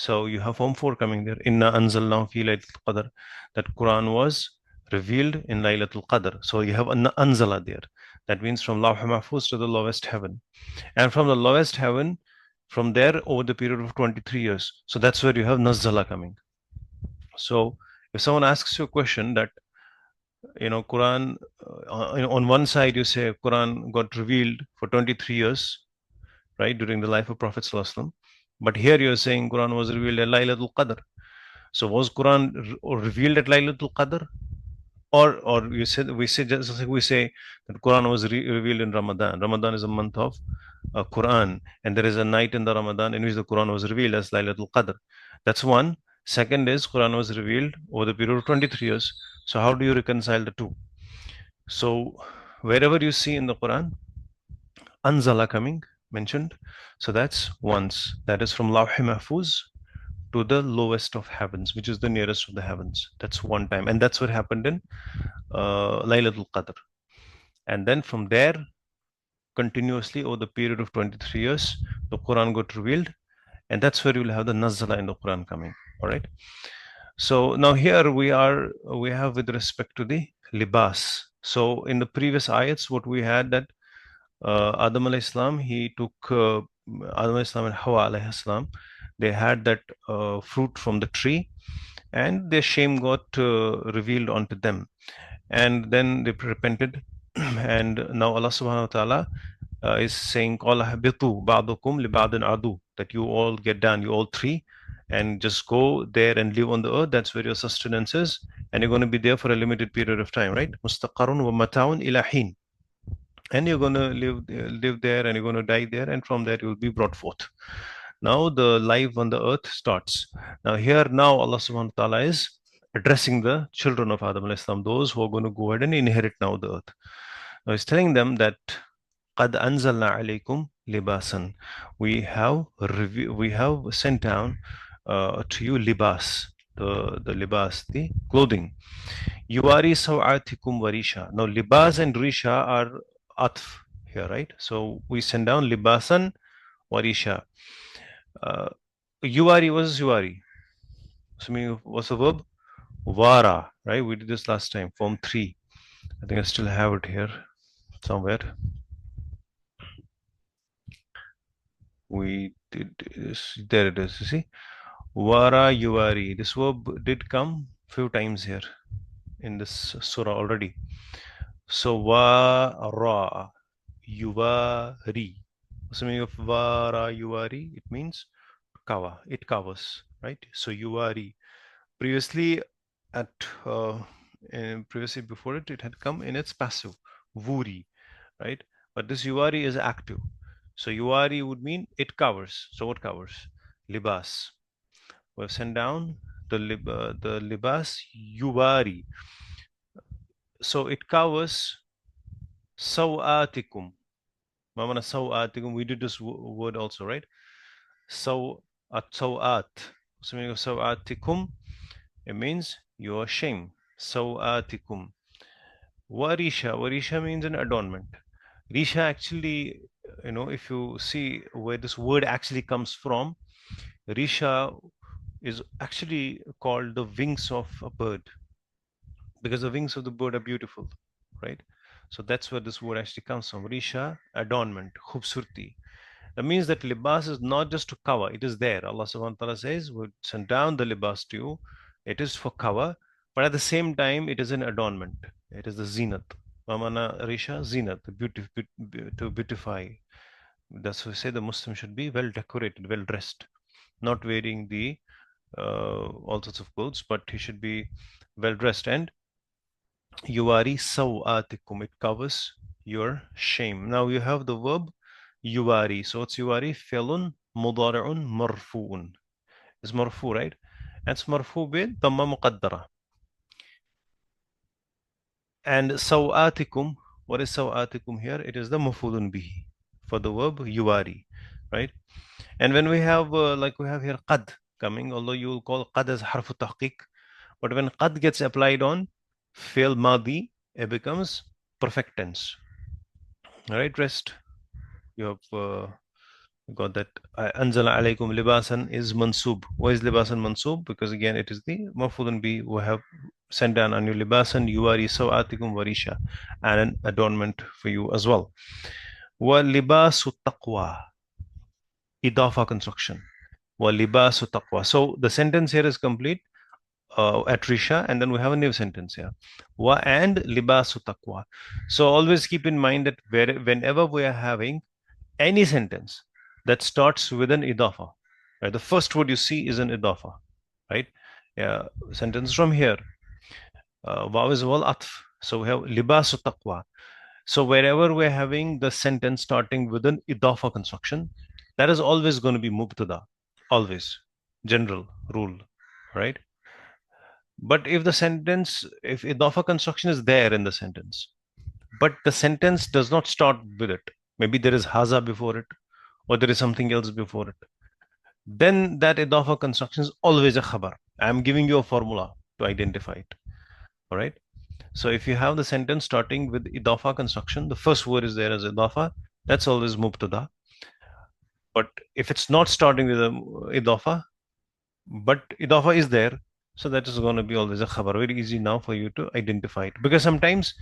So you have form 4 coming there. Inna anzalnahu fi laylatul qadr. That Quran was revealed in Laylatul Qadr. So you have an anzala there. That means from Lawh Mahfuz to the lowest heaven. And from the lowest heaven, from there over the period of 23 years. So that's where you have Nazzala coming. So if someone asks you a question that, Quran, on one side you say Quran got revealed for 23 years, right, during the life of Prophet Sallallahu. But here you're saying Quran was revealed at Laylatul Qadr. So was Quran revealed at Laylatul Qadr? Or you said we say that Quran was revealed in Ramadan. Ramadan is a month of Quran, and there is a night in the Ramadan in which the Quran was revealed as Laylatul Qadr. That's one. Second is Quran was revealed over the period of 23 years. So how do you reconcile the two? So wherever you see in the Quran Anzala coming mentioned, so that's once. That is from Lawh Mahfuz to the lowest of heavens, which is the nearest of the heavens. That's one time, and that's what happened in Laylatul Qadr. And then from there, continuously over the period of 23 years, the Quran got revealed, and that's where you will have the Nazala in the Quran coming. All right. So now here we have with respect to the libas. So in the previous ayats, what we had that Adam alayhi salam, he took Adam alayhi salam and Hawa alayhi salam, they had that fruit from the tree, and their shame got revealed onto them, and then they repented, and now Allah subhanahu wa ta'ala is saying, "Qala habitu ba'dukum li ba'din adu," that you all get down, you all three, and just go there and live on the earth. That's where your sustenance is, and you're going to be there for a limited period of time, right? Mustaqarrun wa mata'un ila hin, and you're going to live there, and you're going to die there, and from there you will be brought forth. Now the life on the earth starts. Now here, now Allah subhanahu wa ta'ala is addressing the children of Adam alayhi salam, those who are going to go ahead and inherit now the earth. Now he's telling them that قَدْ أَنزَلْنَا عَلَيْكُمْ لِبَاسًا. We have sent down to you libas, the libas, the clothing. Yuwari sawatikum warisha. Now libas and risha are atf here, right? So we send down libasan warisha. Yuwari was yuwari. So what's the verb? Vara, right? We did this last time, form 3. I think I still have it here somewhere. We did this. There it is. You see, Vara Yuvari. This verb did come few times here in this surah already. So Vara Yuvari. What's the meaning of Vara Yuvari? It means cover. It covers, right? So Yuvari. Previously, previously before it had come in its passive, Vuri, right? But this Yuvari is active. So Yuari would mean it covers. So what covers? Libas. We've sent down the libas Yuari. So it covers sawatikum. Mamana sawatikum. We did this word also, right? Sawat. So meaning of sawatikum, it means your shame. Sawatikum. Warisha. Warisha means an adornment. Risha actually, if you see where this word actually comes from, Risha is actually called the wings of a bird, because the wings of the bird are beautiful, right? So that's where this word actually comes from. Risha, adornment, khubsurti. That means that libas is not just to cover, it is there. Allah subhanahu wa ta'ala says, we'll send down the libas to you. It is for cover, but at the same time, it is an adornment. It is the zinat. Mamana Risha, zinat, to beautify. That's why we say the Muslim should be well decorated, well dressed, not wearing the all sorts of clothes, but he should be well dressed. And yuwari sawatikum, it covers your shame. Now you have the verb yuwari. So it's yuwari, felun mudari'un marfu'un. It's marfu, right? And it's marfu with dhamma muqaddara. And sawatikum, what is sawatikum here? It is the mafulun bihi for the verb yuwari, right? And when we have like we have here qad coming, although you will call qad as harfu tahqiq, but when qad gets applied on fail madi, it becomes perfect tense. All right, rest. You have We got that. Anzala alaykum libasan is mansub. Why is libasan mansub? Because again, it is the mafudun bi. We have sent down on you libasan, yuwari sawatikum warisha, and an adornment for you as well. Wa libasu taqwa, idafa construction. Wa libasu taqwa. So the sentence here is complete at Risha, and then we have a new sentence here. Wa and libasu taqwa. So always keep in mind that whenever we are having any sentence that starts with an idafa, right? The first word you see is an idafa, right? Yeah, sentence from here. Waw is wal atf. So we have libasu taqwa. So wherever we're having the sentence starting with an idafa construction, that is always going to be mubtada. Always. General rule, right? But if the sentence, if idafa construction is there in the sentence, but the sentence does not start with it, maybe there is haza before it, or there is something else before it, then that idafa construction is always a khabar. I'm giving you a formula to identify it. All right. So if you have the sentence starting with idafa construction, the first word is there as idafa, that's always mubtada. But if it's not starting with a idafa, but idafa is there, so that is going to be always a khabar. Very easy now for you to identify it, because sometimes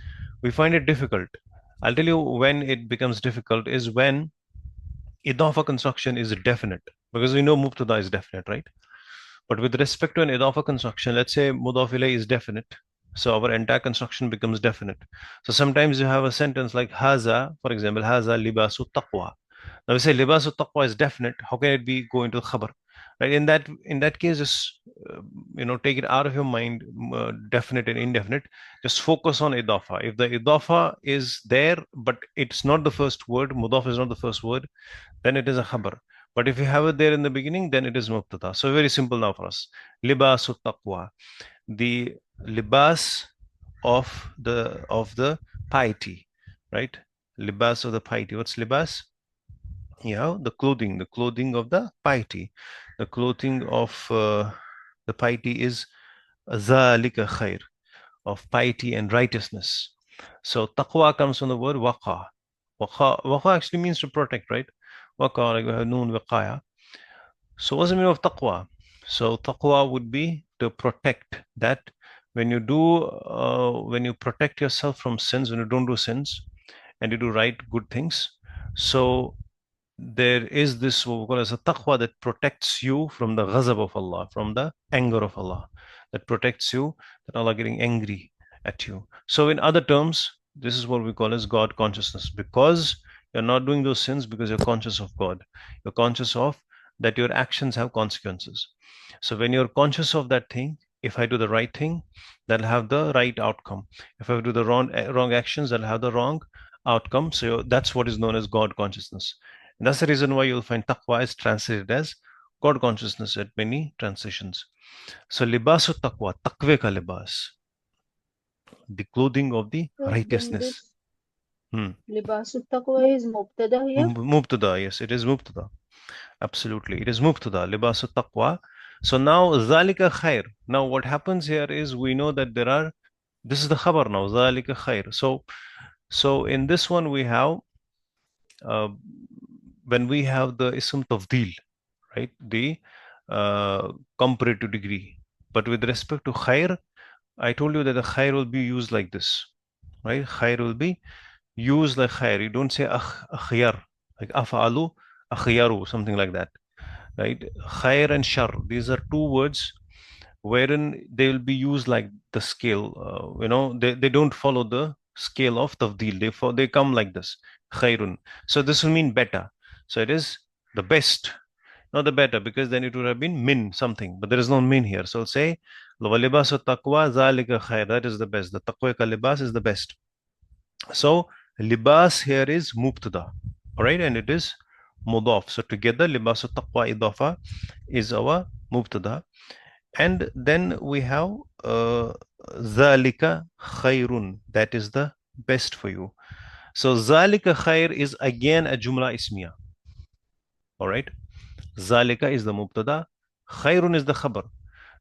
we find it difficult. I'll tell you when it becomes difficult is when idafa construction is definite, because we know mubtada is definite, right? But with respect to an idafa construction, let's say mudaf ilayh is definite, so our entire construction becomes definite. So sometimes you have a sentence like haza, for example, haza libasu taqwa. Now we say libasu taqwa is definite. How can it be go into the khabar? Right? In that case, just take it out of your mind, definite and indefinite. Just focus on idafa. If the idafa is there, but it's not the first word, mudaf is not the first word, then it is a khabar. But if you have it there in the beginning, then it is mubtada. So very simple now for us. Libasu taqwa, the libas of the piety, right? Libas of the piety. What's libas? Yeah, the clothing of the piety. The clothing of the piety is zalika khair, of piety and righteousness. So taqwa comes from the word waqa. Waqa actually means to protect, right? Waqa, like we have noon waqaya. So what's the meaning of taqwa? So taqwa would be to protect that when you protect yourself from sins, when you don't do sins and you do right good things. So there is this what we call as a taqwa that protects you from the ghazab of Allah, from the anger of Allah, that protects you, that Allah getting angry at you. So in other terms, this is what we call as God consciousness, because you're not doing those sins because you're conscious of God. You're conscious of that your actions have consequences. So when you're conscious of that thing, if I do the right thing, that'll have the right outcome. If I do the wrong actions, that'll have the wrong outcome. So that's what is known as God consciousness. And that's the reason why you'll find taqwa is translated as God consciousness at many translations. So libasu taqwa, taqwe ka libas, the clothing of the So then righteousness. this Hmm. libasu taqwa is mubtada here. Mubtada, yes, it is mubtada. Absolutely, it is mubtada, libasu taqwa. So now zalika khair. Now what happens here is we know that this is the khabar now, zalika khair. So in this one we have uh, when we have the ism tafdil, right? The comparative degree. But with respect to khair, I told you that the khair will be used like this, right? Khair will be used like khair. You don't say akhyar, like af'alu, akhyaru, something like that, right? Khair and shar, these are two words wherein they will be used like the scale. They don't follow the scale of tafdil. They come like this, khairun. So this will mean better. So it is the best, not the better, because then it would have been min something, but there is no min here. So I'll say, وَلِبَاسُ التَّقْوَى ذَلِكَ خَيْرٌ. That is the best. The taqwa ka libas is the best. So libas here is mubtada, all right, and it is mudaf. So together, libasu taqwa idafa is our mubtada, and then we have zalika khairun. That is the best for you. So zalika khair is again a jumla ismiya, all right. Zalika is the mubtada, khairun is the khabar.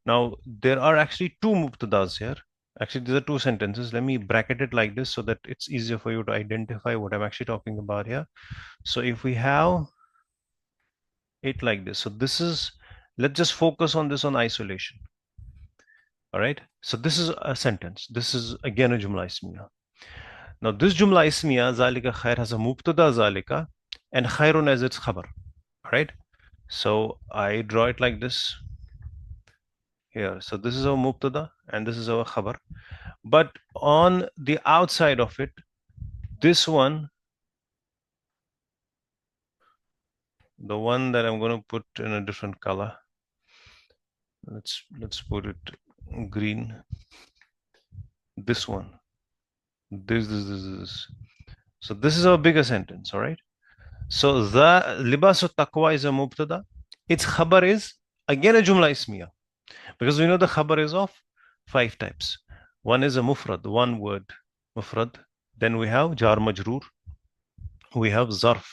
Now, there are actually two mubtadas here. Actually, these are two sentences. Let me bracket it like this so that it's easier for you to identify what I'm actually talking about here. So, if we have it like this. So this is, let's just focus on this on isolation. All right. So this is a sentence. This is again a jumla ismiya. Now this jumla ismiya, zalika khair, has a mubtada zalika and khairun as its khabar. All right. So I draw it like this here. So this is our mubtada and this is our khabar. But on the outside of it, this one, the one that I'm going to put in a different color, let's put it green. This one, this. So this is our bigger sentence, all right? So the libasu taqwa is a mubtada. Its khabar is again a jumla ismiya, because we know the khabar is of 5 types. One is a mufrad, one word, mufrad. Then we have jar majroor, we have zarf,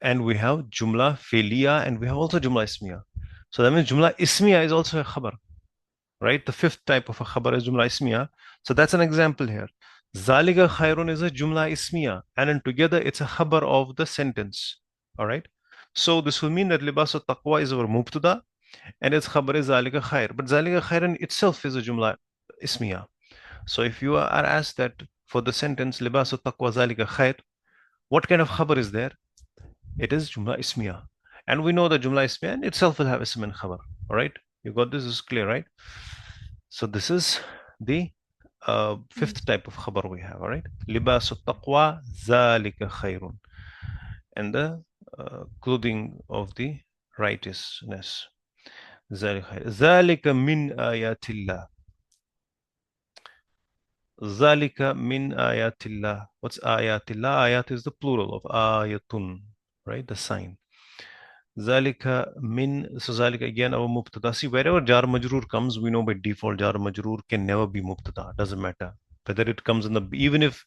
and we have jumla fi'liya, and we have also jumla ismiya. So that means jumla ismiya is also a khabar, right? The 5th type of a khabar is jumla ismiya. So that's an example here. Zalika khairun is a jumla ismiya, and then together it's a khabar of the sentence. All right. So this will mean that libas taqwa is our mubtada, and its khabar is zalika khair. But zalika khairun itself is a jumla ismiya. So if you are asked that for the sentence libas taqwa zalika khair, what kind of khabar is there? It is jumla ismiya, and we know that jumla ismiya itself will have ism and khabar. All right. You got this? This is clear, right? So this is the 5th type of khabar we have, all right? Libas taqwa zalika khairun. And the clothing of the righteousness. Zalika min ayatillah. Zalika min ayatillah. What's ayatillah? Ayat is the plural of ayatun, right? The sign. Zalika min, so zalika again our mubtada. See, wherever jar majroor comes, we know by default jar majroor can never be mubtada. Doesn't matter whether it comes in the, even if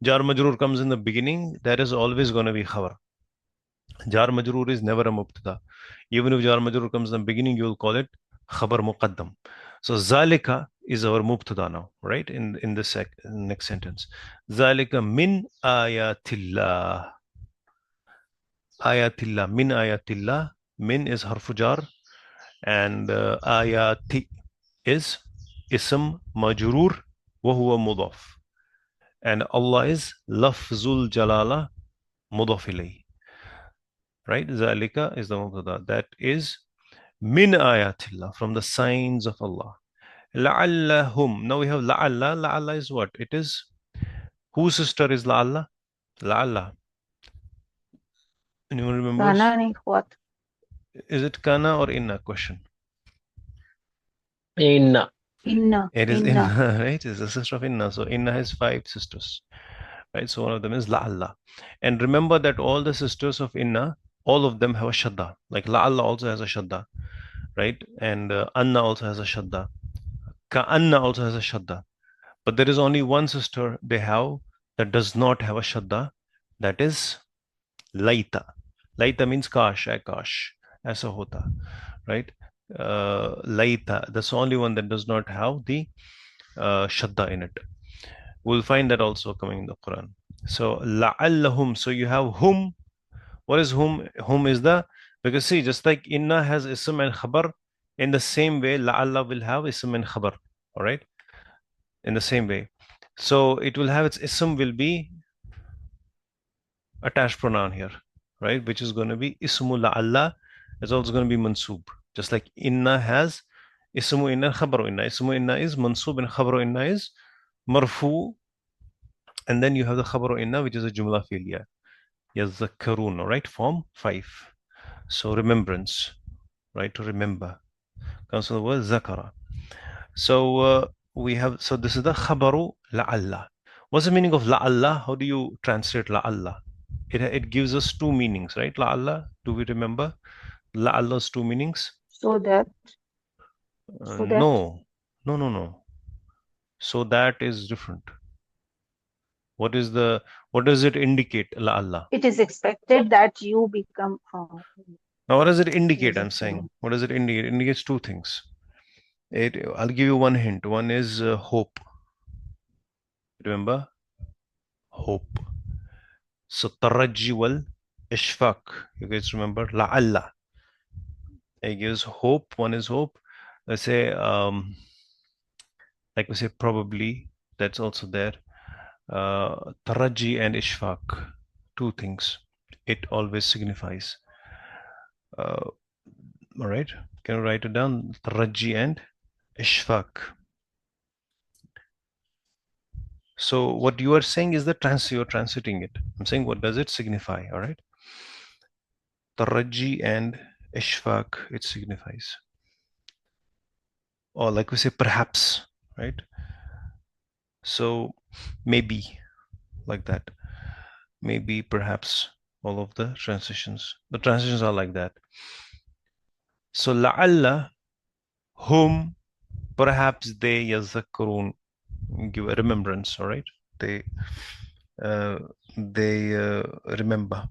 jar majroor comes in the beginning, that is always going to be khabar. Jar majroor is never a mubtada. Even if jar majroor comes in the beginning, you will call it khabar muqaddam. So zalika is our mubtada now, right? In the next sentence, zalika min ayatillah. Ayatillah, min ayatillah. Min is harfu jar, and ayati is ism majroor wa huwa mudaf, and Allah is lafzul jalala mudaf ilayh, right? Zalika is the mubtada, that is min ayatillah, from the signs of Allah. La'allahum, now we have la'alla. La'alla is what? It is, whose sister is la'alla? La'alla, anyone remembers? Kana and what? Is it kana or inna? Question. Inna. It is Inna. inna, right? It's the sister of inna. So inna has 5 sisters, right? So one of them is la'alla. And remember that all the sisters of inna, all of them have a shadda. Like la'alla also has a shadda, right? And anna also has a shadda. Ka'anna also has a shadda. But there is only one sister they have that does not have a shadda. That is laita. Laita means kash, akash, aisa hota, right? Laita, that's the only one that does not have the shadda in it. We'll find that also coming in the Quran. So la'allahum. So you have hum. What is hum? Hum is the, because see, just like inna has ism and khabar, in the same way la'alla will have ism and khabar. All right, in the same way. So it will have its ism will be attached pronoun here, right? Which is going to be ismu la'alla, is also going to be mansub. Just like inna has ismu inna, khabaru inna. Ismu inna is mansub and khabaru inna is marfu. And then you have the khabaru inna, which is a jumla fi'liya. Yazakkarun, right? Form 5. So remembrance, right? To remember. Comes from the word zakara. So we have, so this is the khabaru la'alla. What's the meaning of la'alla? How do you translate la'alla? It gives us 2 meanings, right? La'alla, do we remember? La'alla's 2 meanings? So that. No. No. So that is different. What does it indicate, la'alla? It is expected that you become. Now, what does it indicate? Yes, I'm saying, what does it indicate? It indicates 2 things. I'll give you one hint. One is hope. Remember? Hope. So, tarajji wal Ishfaq. You guys remember? La'alla. It gives hope. One is hope. Let's say, like we say, probably. That's also there. Taraji and Ishfaq. Two things. It always signifies. All right. Can you write it down? Taraji and Ishfaq. So what you are saying is that you're translating it. I'm saying what does it signify? All right. Taraji and Ishfaq, it signifies. Or like we say, perhaps, right? So maybe like that. Maybe, perhaps, all of the transitions. The transitions are like that. So la'alla, whom, perhaps they yazakkarun, give a remembrance, all right? They uh, they remember.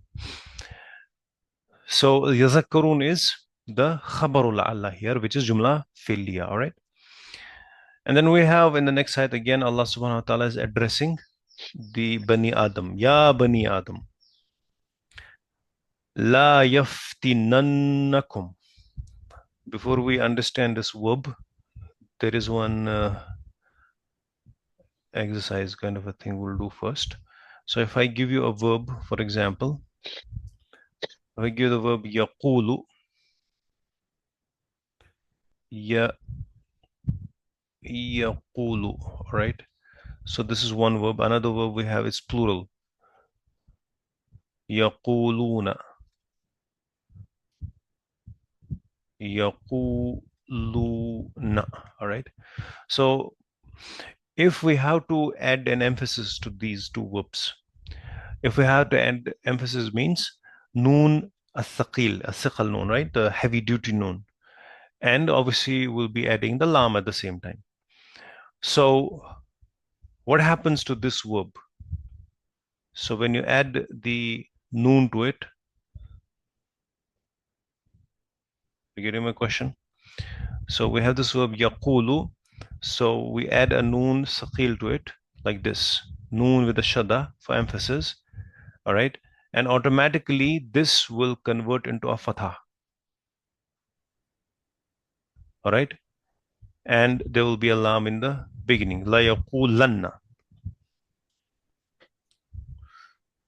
So yazakkarun is the khabarul la'alla here, which is jumla fi'liya, all right? And then we have in the next ayat again, Allah subhanahu wa ta'ala is addressing the Bani Adam. Ya Bani Adam. La yaftinannakum. Before we understand this verb, there is one exercise kind of a thing we'll do first. So if I give you a verb, for example, if I give the verb yaqulu, ya yaqulu, right? So this is one verb. Another verb we have is plural. Yaquluna. Yaquluna. All right. So if we have to add an emphasis to these two verbs, if we have to add emphasis means noon as-saqil, as-saqal noon, right? The heavy duty noon. And obviously we'll be adding the lam at the same time. So what happens to this verb? So when you add the noon to it, you getting my question? So we have this verb yaqulu. So we add a noon saqil to it, like this. Noon with a shada for emphasis. All right. And automatically this will convert into a fatha. All right. And there will be a lam in the beginning. La yaqulanna.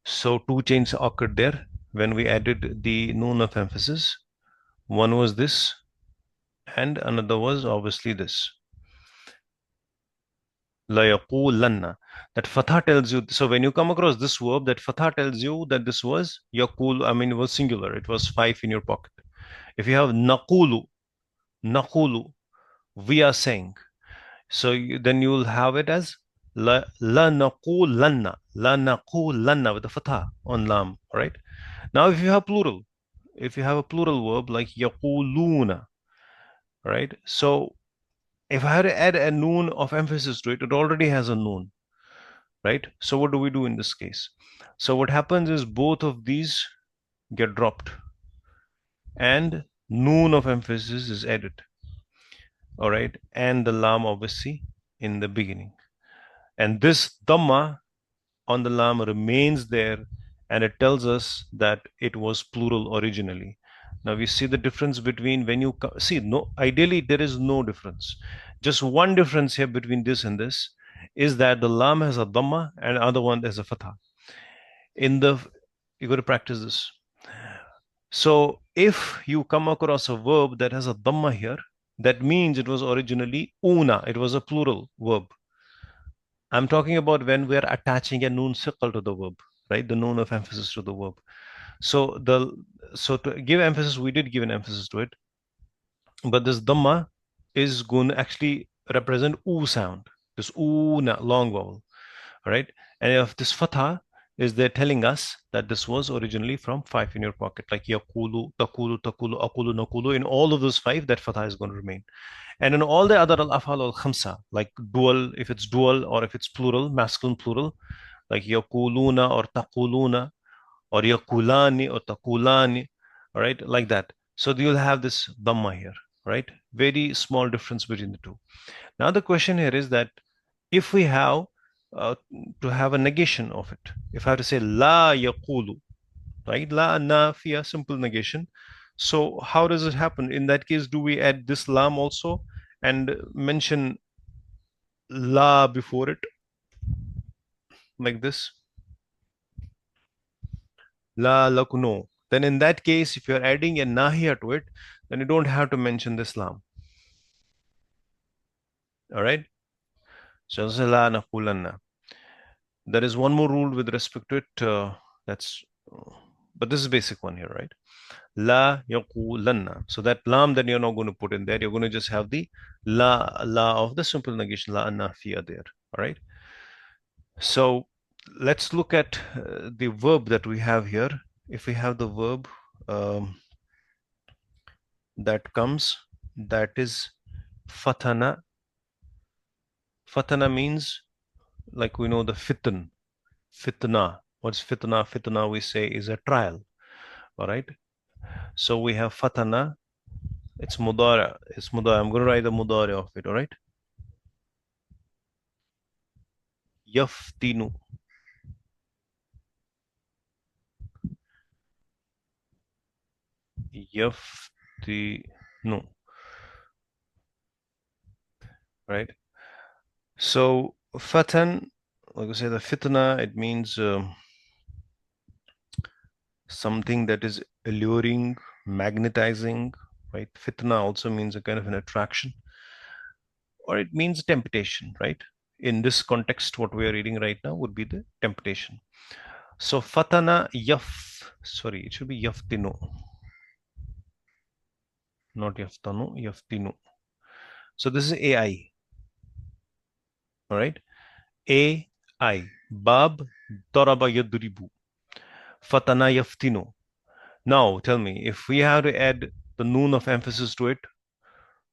So two changes occurred there when we added the noon of emphasis. One was this, and another was obviously this. La yaqulanna. That fatha tells you. So when you come across this verb, that fatha tells you that this was yaqul. I mean, it was singular. It was five in your pocket. If you have naqulu, naqulu, we are saying. So then you will have it as la naqulanna, la naqulanna with the fatha on lam. All right. Now, if you have plural, if you have a plural verb like yaquluna, right? So if I had to add a noon of emphasis to it, it already has a noon, right? So what do we do in this case? So what happens is both of these get dropped and noon of emphasis is added, all right? And the lam obviously in the beginning. And this dhamma on the lam remains there and it tells us that it was plural originally. Now we see the difference between when you see, no, ideally there is no difference. Just one difference here between this and this is that the lam has a dhamma and the other one has a fatha. In the you got to practice this. So if you come across a verb that has a dhamma here, that means it was originally una. It was a plural verb. I'm talking about when we're attaching a noon siqal to the verb, right? The noon of emphasis to the verb. So to give emphasis, we did give an emphasis to it, but this dhamma is going to actually represent oo sound, this oo long vowel, right? And if this fatha is there telling us that this was originally from five in your pocket, like yaqulu, taqulu, taqulu, aqulu, naqulu. In all of those five, that fatha is going to remain. And in all the other al-afal al-khamsa, like dual, if it's dual or if it's plural, masculine plural, like yaquluna or taquluna or yaqulani or taqulani, all right, like that. So you'll have this dhamma here, right? Very small difference between the two. Now the question here is that if we have to have a negation of it, if I have to say la yaqulu, right? La nafiya, simple negation. So how does it happen? In that case, do we add this lam also and mention la before it like this? La lakuno. Then in that case, if you're adding a nahiya to it, then you don't have to mention this lam. All right. So la naqulanna. There is one more rule with respect to it. That's, but this is basic one here, right? La yaqulanna. So that lam that you're not going to put in there, you're going to just have the la of the simple negation, la nafiya there. All right. So let's look at the verb that we have here. If we have the verb that comes, that is fatana. Fatana means, like we know the fitan, fitna. What's fitna? Fitna we say is a trial. All right. So we have fatana. It's mudara. It's mudara. I'm going to write the mudara of it. All right. Yaftinu. Yaftinu. Right. So fatan, like I say, the fitna, it means something that is alluring, magnetizing, right? Fitna also means a kind of an attraction, or it means temptation, right? In this context, what we are reading right now would be the temptation. So fatana sorry, it should be yaftinu, not yaftanu, yaftinu. So this is AI, all right? AI, bab daraba yadribu, fatana yaftinu. Now tell me, if we have to add the noon of emphasis to it,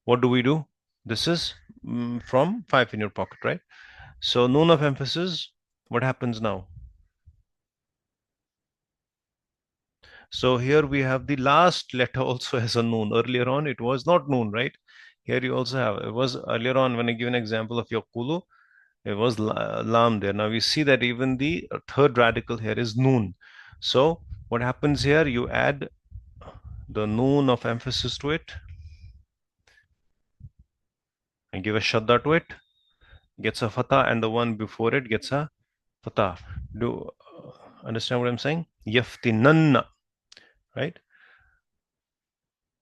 what do we do? This is from 5 in your pocket, right? So noon of emphasis, what happens now? So here we have the last letter also as a noon. Earlier on, it was not noon, right? Here you also have, it was earlier on when I give an example of Yaqulu, it was lam there. Now we see that even the third radical here is noon. So what happens here? You add the noon of emphasis to it and give a shadda to it, gets a fatah, and the one before it gets a fatah. Do understand what I'm saying? Yaftinanna, right?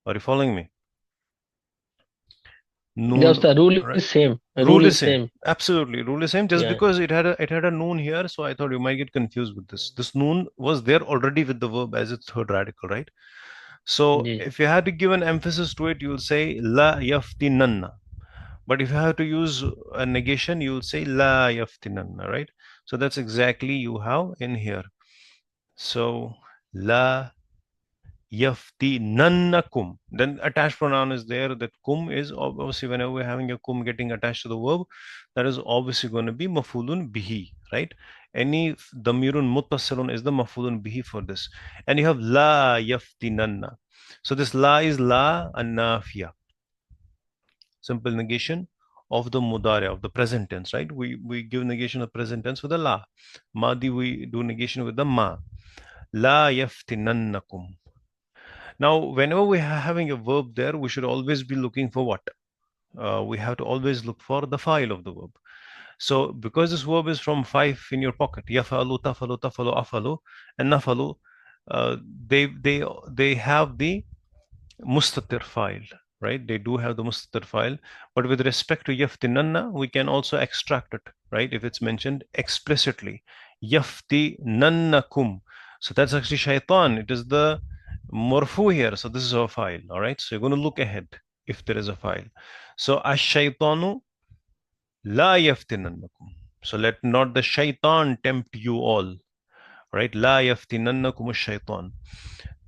Are you following me? Just Noon, the rule right? is same. Rule Rule is is same. same. Absolutely, rule is same. Just Yeah. because it had a noon here, so I thought you might get confused with this. This noon was there already with the verb as its third radical, right? So Ji. if you had to give an emphasis to it, you'll say la yaftinanna. But if you have to use a negation, you'll say la yaftinanna, right? So that's exactly you have in here. So la yaftinannakum. Then attached pronoun is there. That kum is obviously whenever we're having a kum getting attached to the verb, that is obviously going to be mafulun bihi, right? Any damirun muttasilun is the mafulun bihi for this. And you have la yaftinanna. So this la is la annafiya, simple negation of the mudari, of the present tense, right? We give negation of present tense with the la. Madi we do negation with the ma. La yaftinannakum. Now, whenever we are having a verb there, we should always be looking for what? We have to always look for the file of the verb. So, because this verb is from 5 in your pocket, yafalu, tafalu, tafalu, afalu, and nafalu, uh, they they they have the mustatir file, right? They do have the mustatir file, but with respect to yaftinanna, we can also extract it, right? If it's mentioned explicitly, yaftinannakum. So that's actually shaitan. It is the morfu here. So this is our file, all right? So you're going to look ahead if there is a file. So ash-shaytanu la yaftinannakum. So let not the shaitan tempt you all, right? La yaftinannakum ash-shaytan.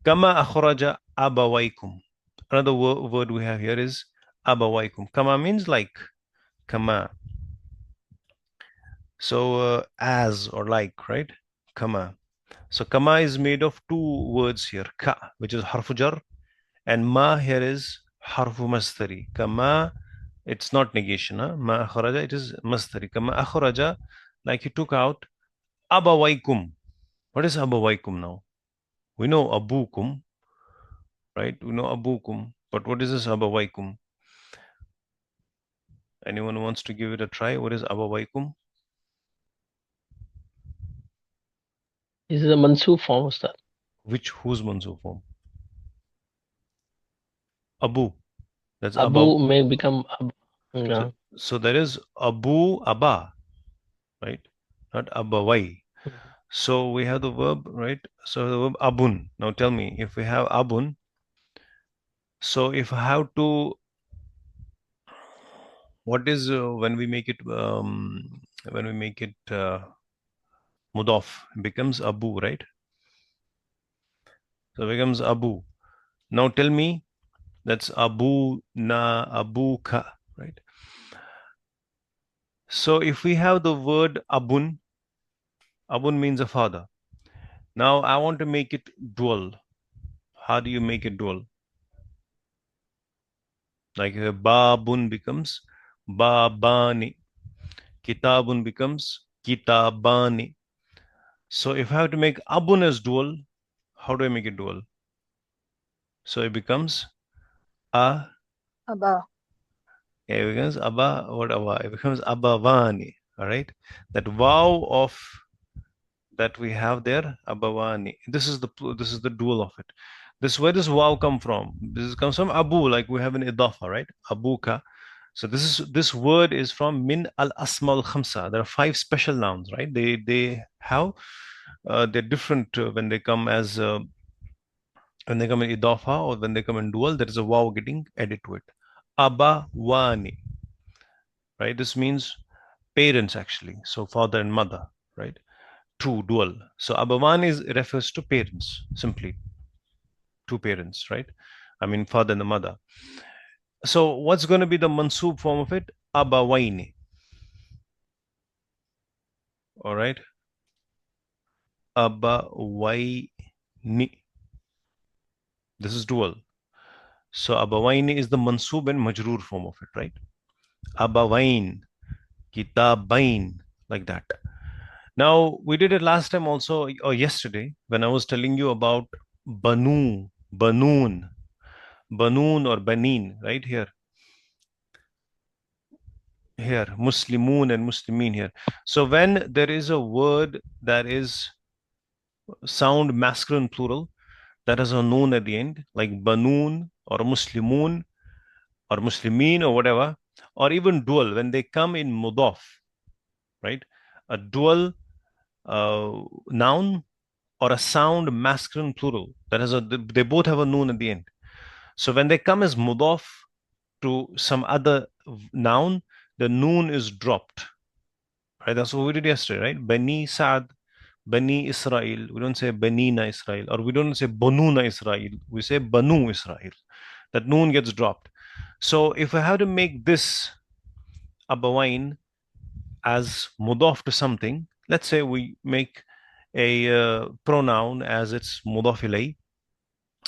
Kama akhraja abawaykum. Another word we have here is abawaykum. Kama means like. Kama. So as or like, right? Kama. So kama is made of two words here. Ka, which is harfu jar, and ma here is harfu masdari. Kama, it's not negation. Huh? Ma akhraja, it is masdari. Kama akhraja, like he took out abawaykum. What is abawaykum now? We know abukum, right? We know abukum, but what is this abawaikum? Anyone wants to give it a try? What is abawaikum? This is a mansoob form, Ustad. Whose mansoob form? Abu. That's abba. Abu may become So, yeah. so there is abu abba, right? Not abawai. So we have the verb, right? So the verb abun. Now tell me, if we have abun, so if I have to, what is when we make it mudaf, it becomes abu, right? So it becomes abu. Now tell me, that's abu na abuka, right? So if we have the word abun, abun means a father. Now I want to make it dual. How do you make it dual? Like babun becomes babani, kitabun becomes kitabani. So if I have to make abun as dual, how do I make it dual? So it becomes a, Abba. it becomes abba, what abba? It becomes abavani, all right? That wow of that we have there, abavani. This is the dual of it. This where does wow come from? This comes from abu, like we have in idafa, right? Abuka. So this word is from min al asma al khamsa. There are five special nouns, right? They have they're different when they come in idafa or when they come in dual. There is a wow getting added to it. Abawani, right? This means parents actually. So father and mother, right? True dual. So abawani refers to parents simply, two parents, right? I mean father and the mother. So what's going to be the mansoob form of it? Abawaini. All right. Abawaini. This is dual. So abawaini is the mansoob and majroor form of it, right? Abawain, kitabain, like that. Now we did it last time also, or yesterday, when I was telling you about banu, banoon, banoon or banin, right here. Here, muslimun and muslimin here. So when there is a word that is sound masculine plural, that has a noon at the end, like banoon or muslimun or muslimin or whatever, or even dual, when they come in mudaf, right? A dual noun or a sound masculine plural that has they both have a noon at the end. So when they come as mudaf to some other noun, the noon is dropped. Right? That's what we did yesterday, right? Bani Sa'ad, Bani Israel. We don't say Banina Israel, or we don't say Banuna Israel. We say Banu Israel. That noon gets dropped. So if I have to make this abawain as mudaf to something, let's say we make a pronoun as its mudaf ilay,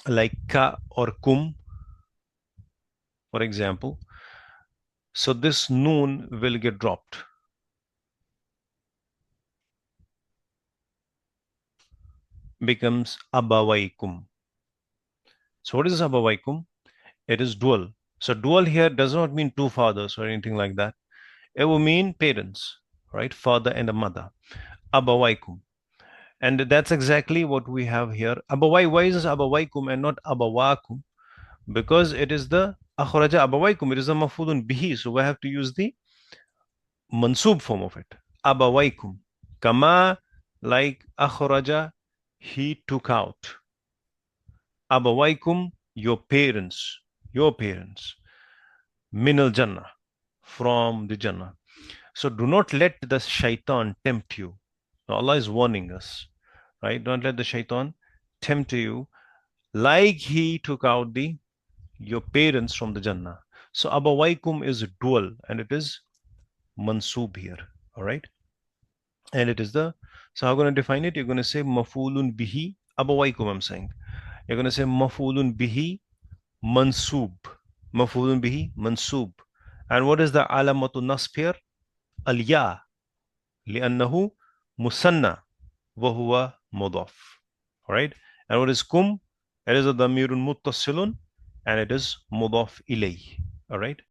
like ka or kum, for example. So this noon will get dropped. Becomes abawaikum. So what is abawaikum? It is dual. So dual here does not mean two fathers or anything like that. It will mean parents, right? Father and a mother. Abawaikum. And that's exactly what we have here. Abawai, why is this abawaikum and not abawakum? Because it is the akhraja abawaikum. It is the mafulun bihi. So we have to use the mansub form of it. Abawaikum. Kama, like akhraja, he took out. Abawaikum, your parents. Your parents. Minal Jannah, from the Jannah. So do not let the shaitan tempt you. Now Allah is warning us, right? Don't let the shaitan tempt you like he took out your parents from the Jannah. So abawaikum is dual and it is mansub here, all right? And it is so how are you going to define it? You're going to say mafulun bihi abawaikum, I'm saying. You're going to say mafulun bihi mansub. Mafulun bihi mansub. And what is the alamatu nasb here? Al-ya, li'annahu musanna wa huwa mudaf. All right? And what is kum? It is a damirun muttasilun and it is mudaf ilayh. All right.